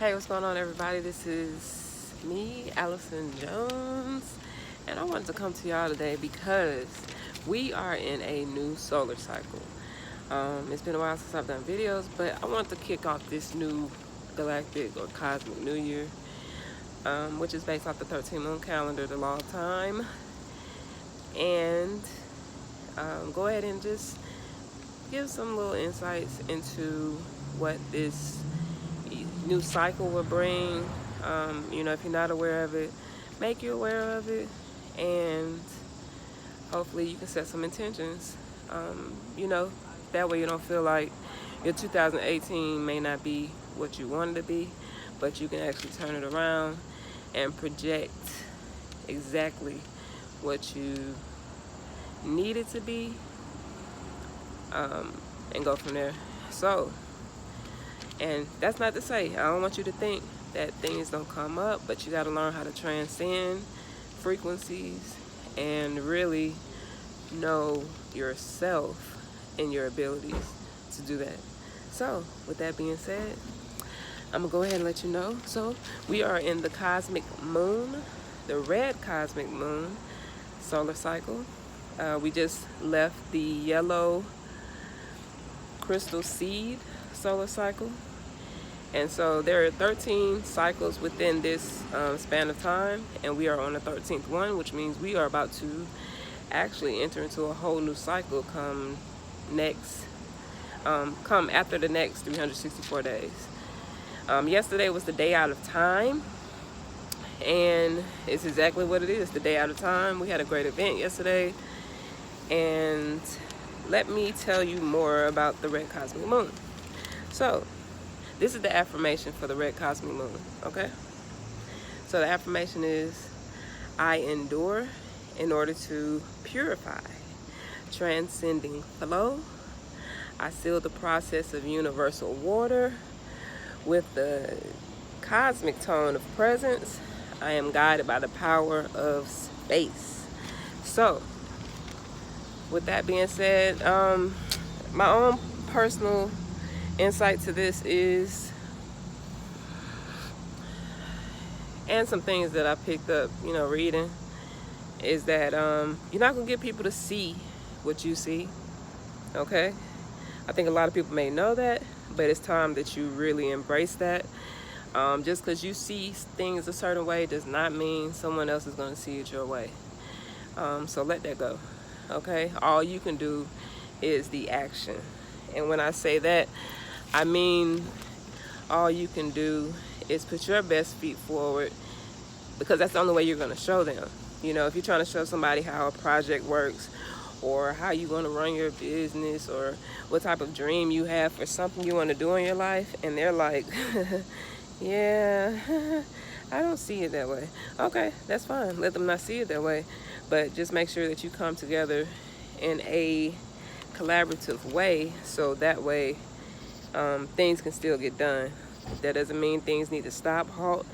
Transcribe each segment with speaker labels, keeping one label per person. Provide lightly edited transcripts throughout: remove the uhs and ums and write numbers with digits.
Speaker 1: Hey, what's going on, everybody? This is me, Allison Jones, and I wanted to come to y'all today because we are in a new solar cycle. It's been a while since I've done videos, but I wanted to kick off this new galactic or cosmic new year, which is based off the 13-moon calendar, the law of time, and go ahead and just give some little insights into what this new cycle will bring. If you're not aware of it, make you aware of it, and hopefully you can set some intentions. That way you don't feel like your 2018 may not be what you wanted to be, but you can actually turn it around and project exactly what you need it to be, and go from there. And that's not to say, I don't want you to think that things don't come up, but you got to learn how to transcend frequencies and really know yourself and your abilities to do that. So, with that being said, I'm going to go ahead and let you know. So, we are in the cosmic moon, the red cosmic moon solar cycle. We just left the yellow crystal seed solar cycle. And so there are 13 cycles within this span of time, and we are on the 13th one, which means we are about to actually enter into a whole new cycle come after the next 364 days. Yesterday was the day out of time, and it's exactly what it is, the day out of time. We had a great event yesterday, and let me tell you more about the red cosmic moon. So, this is the affirmation for the red cosmic moon, okay? So the affirmation is, I endure in order to purify, transcending flow. I seal the process of universal water with the cosmic tone of presence. I am guided by the power of space. So, with that being said, my own personal insight to this is, and some things that I picked up, reading, is that you're not going to get people to see what you see, okay? I think a lot of people may know that, but it's time that you really embrace that. Just because you see things a certain way does not mean someone else is going to see it your way. So let that go, okay? All you can do is the action. And when I say that, I mean, all you can do is put your best feet forward, because that's the only way you're going to show them. If you're trying to show somebody how a project works, or how you want to run your business, or what type of dream you have for something you want to do in your life, and they're like, yeah, I don't see it that way. Okay, that's fine. Let them not see it that way. But just make sure that you come together in a collaborative way, so that way things can still get done. That doesn't mean things need to stop, halt.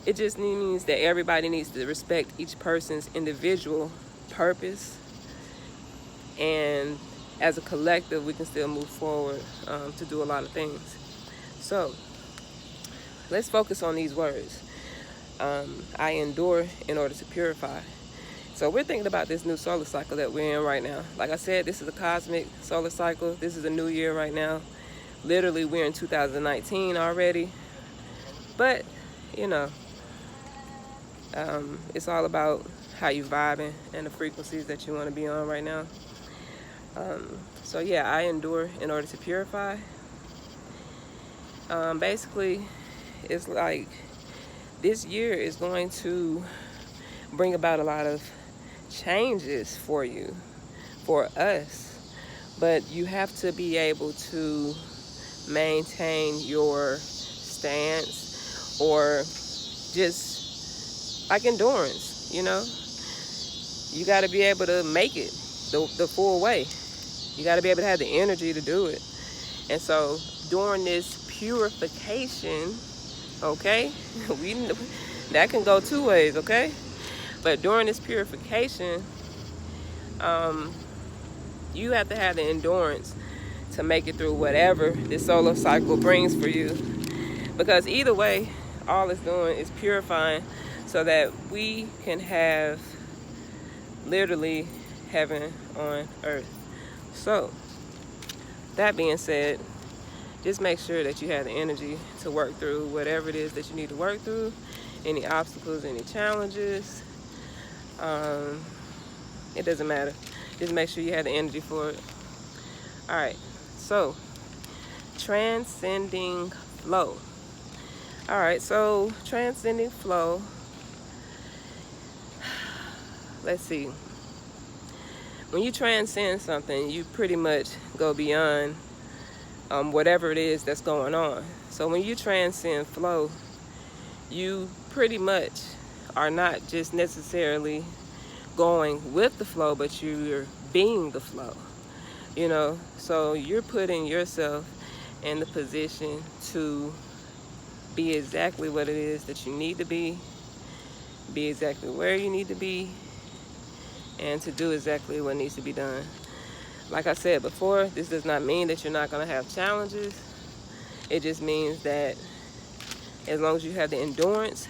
Speaker 1: It just means that everybody needs to respect each person's individual purpose, and as a collective we can still move forward to do a lot of things. So let's focus on these words. I endure in order to purify. So we're thinking about this new solar cycle that we're in right now. Like I said, this is a cosmic solar cycle. This is a new year right now. Literally, we're in 2019 already. But, it's all about how you vibing and the frequencies that you want to be on right now. So yeah, I endure in order to purify. Basically, it's like this year is going to bring about a lot of changes for you, for us. But you have to be able to maintain your stance, or just like endurance, you got to be able to make it the full way. You got to be able to have the energy to do it. And so during this purification, okay, that can go two ways, okay? But during this purification, you have to have the endurance to make it through whatever this solar cycle brings for you. Because either way, all it's doing is purifying so that we can have literally heaven on earth. So, that being said, just make sure that you have the energy to work through whatever it is that you need to work through, any obstacles, any challenges. It doesn't matter. Just make sure you have the energy for it. All right, so transcending flow. All right, so transcending flow. Let's see. When you transcend something, you pretty much go beyond whatever it is that's going on. So when you transcend flow, you pretty much are not just necessarily going with the flow, but you're being the flow. You know, so you're putting yourself in the position to be exactly what it is that you need to be exactly where you need to be, and to do exactly what needs to be done. Like I said before, this does not mean that you're not going to have challenges. It just means that as long as you have the endurance,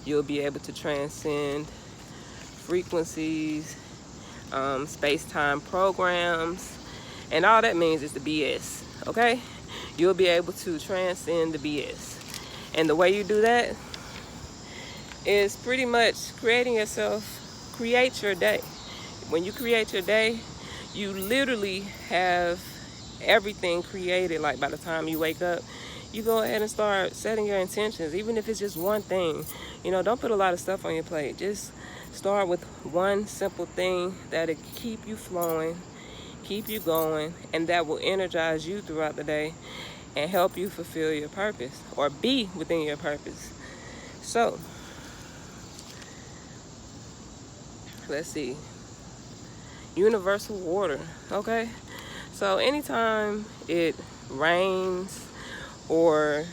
Speaker 1: you'll be able to transcend frequencies, space-time programs, and all that means is the BS, okay? You'll be able to transcend the BS. And the way you do that is pretty much create your day. When you create your day, you literally have everything created. Like by the time you wake up, you go ahead and start setting your intentions, even if it's just one thing. You know, don't put a lot of stuff on your plate. Just start with one simple thing that'll keep you flowing, keep you going, and that will energize you throughout the day and help you fulfill your purpose or be within your purpose. So, let's see. Universal water, okay? So anytime it rains or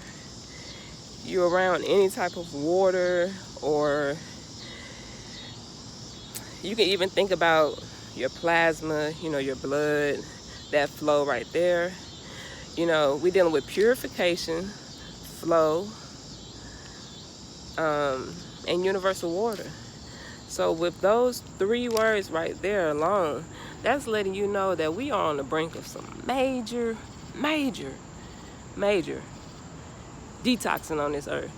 Speaker 1: you're around any type of water, or you can even think about your plasma, you know, your blood, that flow right there. You know, we're dealing with purification, flow, and universal water. So with those three words right there alone, that's letting you know that we are on the brink of some major detoxing on this earth.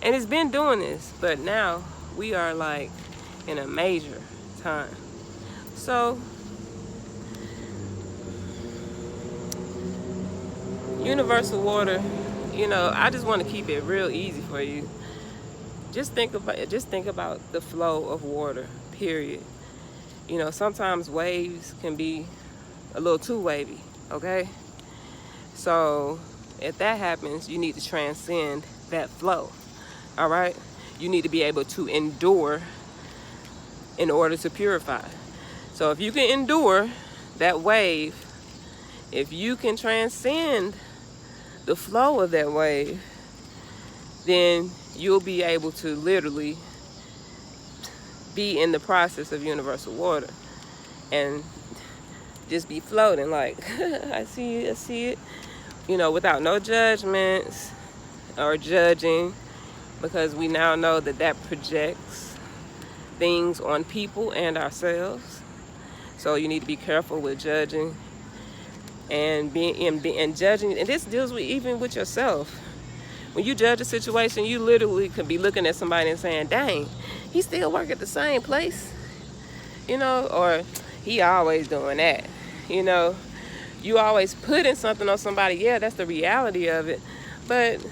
Speaker 1: And it's been doing this, but now we are like in a major time. So universal water, you know, I just want to keep it real easy for you. Just think about the flow of water, period. You know, sometimes waves can be a little too wavy, okay? So if that happens, you need to transcend that flow, all right? You need to be able to endure in order to purify. So if you can endure that wave, if you can transcend the flow of that wave, then you'll be able to literally be in the process of universal water and just be floating like, I see it, you know, without no judgments or judging, because we now know that projects things on people and ourselves. So you need to be careful with judging and being judging, and this deals with even with yourself. When you judge a situation, you literally could be looking at somebody and saying, dang, he still work at the same place, you know, or he always doing that, you know. You always putting something on somebody. Yeah, that's the reality of it. But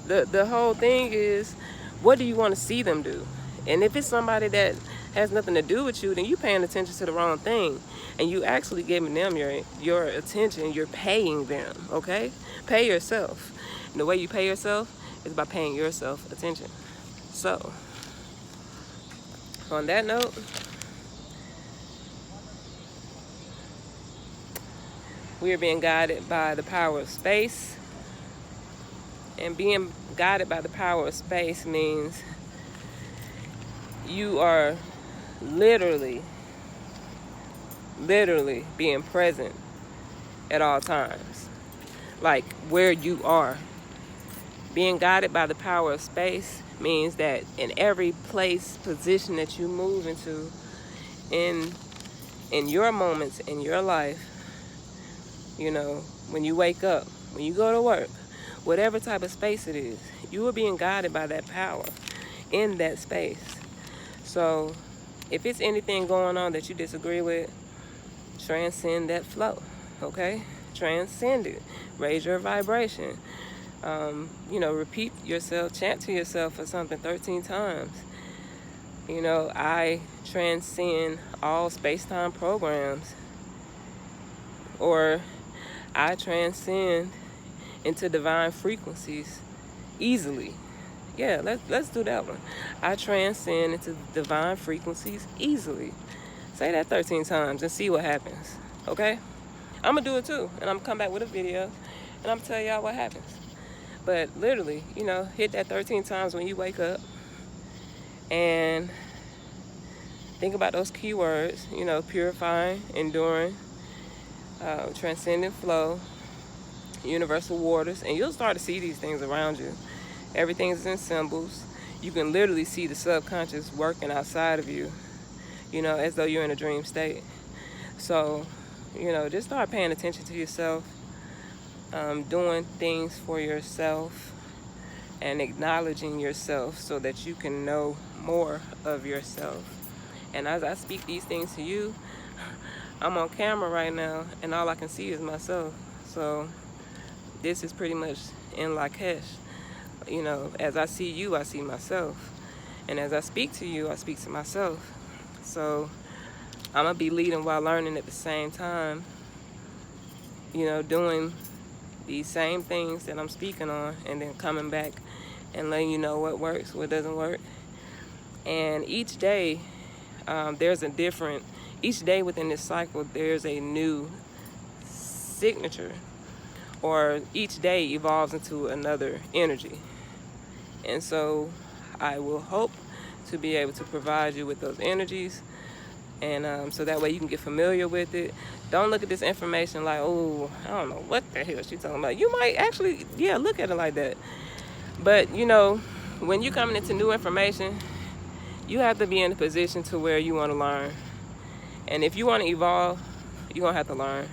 Speaker 1: the whole thing is, what do you want to see them do? And if it's somebody that has nothing to do with you, then you're paying attention to the wrong thing. And you actually giving them your attention. You're paying them, okay? Pay yourself. And the way you pay yourself is by paying yourself attention. So, on that note, we are being guided by the power of space. And being guided by the power of space means you are literally being present at all times. Like where you are, Being guided by the power of space means that in every place, position that you move into in your moments in your life, you know, when you wake up, when you go to work, whatever type of space it is, you are being guided by that power in that space. So if it's anything going on that you disagree with, transcend that flow, okay? Transcend it. Raise your vibration. You know, repeat yourself, chant to yourself for something 13 times. You know, I transcend all space-time programs, or I transcend into divine frequencies easily. Yeah, let's do that one. I transcend into divine frequencies easily. Say that 13 times and see what happens, okay? I'm gonna do it too, and I'm gonna come back with a video, and I'm gonna tell y'all what happens. But literally, you know, hit that 13 times when you wake up, and think about those key words, you know, purifying, enduring, transcendent flow, universal waters, and you'll start to see these things around you. Everything's in symbols. You can literally see the subconscious working outside of you, you know, as though you're in a dream state. So, you know, just start paying attention to yourself, doing things for yourself, and acknowledging yourself so that you can know more of yourself. And as I speak these things to you, I'm on camera right now, and all I can see is myself. So this is pretty much in Lakesh. You know, as I see you, I see myself. And as I speak to you, I speak to myself. So I'm going to be leading while learning at the same time, you know, doing these same things that I'm speaking on, and then coming back and letting you know what works, what doesn't work. And each day, each day within this cycle, there's a new signature, or each day evolves into another energy. And so I will hope to be able to provide you with those energies, and so that way you can get familiar with it. Don't look at this information like, oh, I don't know what the hell she's talking about. You might actually, yeah, look at it like that. But, you know, when you're coming into new information, you have to be in a position to where you want to learn. And if you want to evolve, you're going to have to learn.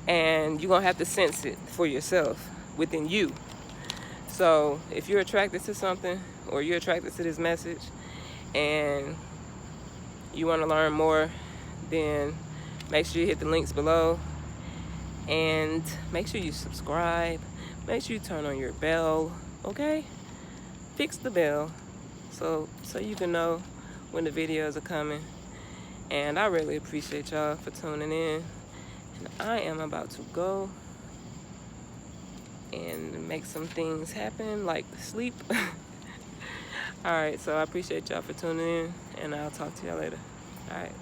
Speaker 1: And you're going to have to sense it for yourself within you. So if you're attracted to something, or you're attracted to this message, and you want to learn more, then make sure you hit the links below, and make sure you subscribe. Make sure you turn on your bell, okay? Fix the bell so you can know when the videos are coming. And I really appreciate y'all for tuning in. And I am about to go and make some things happen, like sleep. All right, so I appreciate y'all for tuning in, and I'll talk to y'all later. All right.